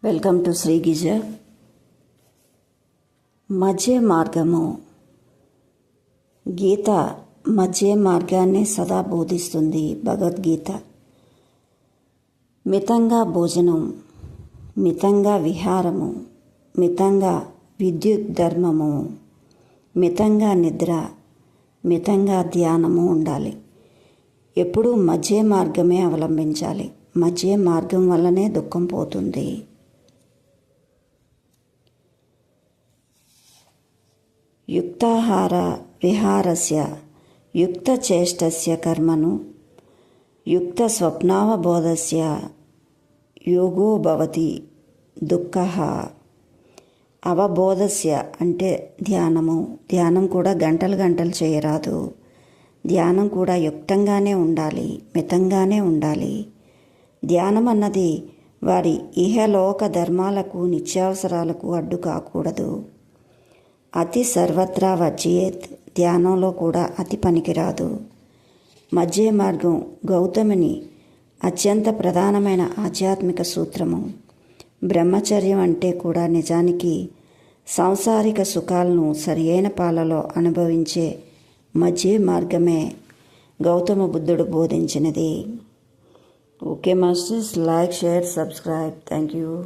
Welcome to Shri గిజ. మధ్య మార్గము. గీత మధ్య మార్గాన్ని సదా బోధిస్తుంది. భగవద్గీత. మితంగా భోజనం, మితంగా విహారము, మితంగా విద్యుత్ ధర్మము, మితంగా నిద్ర, మితంగా ధ్యానము ఉండాలి. ఎప్పుడూ మధ్య మార్గమే అవలంబించాలి. మధ్య మార్గం వల్లనే దుఃఖం పోతుంది. యుక్తాహార విహారస్య యుక్తచేష్టస్య కర్మను యుక్త స్వప్నావబోధస్య యోగో భవతి దుఃఖః. అవబోధస్య అంటే ధ్యానము. ధ్యానం కూడా గంటలు గంటలు చేయరాదు. ధ్యానం కూడా యుక్తంగానే ఉండాలి, మితంగానే ఉండాలి. ధ్యానం అన్నది వారి ఇహలోక ధర్మాలకు, నిత్యావసరాలకు అడ్డు కాకూడదు. అతి సర్వత్రా వర్జయేత్. ధ్యానంలో కూడా అతి పనికిరాదు. మధ్య మార్గం గౌతముని అత్యంత ప్రధానమైన ఆధ్యాత్మిక సూత్రము. బ్రహ్మచర్యం అంటే కూడా నిజానికి సాంసారిక సుఖాలను సరియైన పాలలో అనుభవించే మధ్య మార్గమే గౌతమ బుద్ధుడు బోధించినది. Okay masters, like, share, subscribe. Thank you.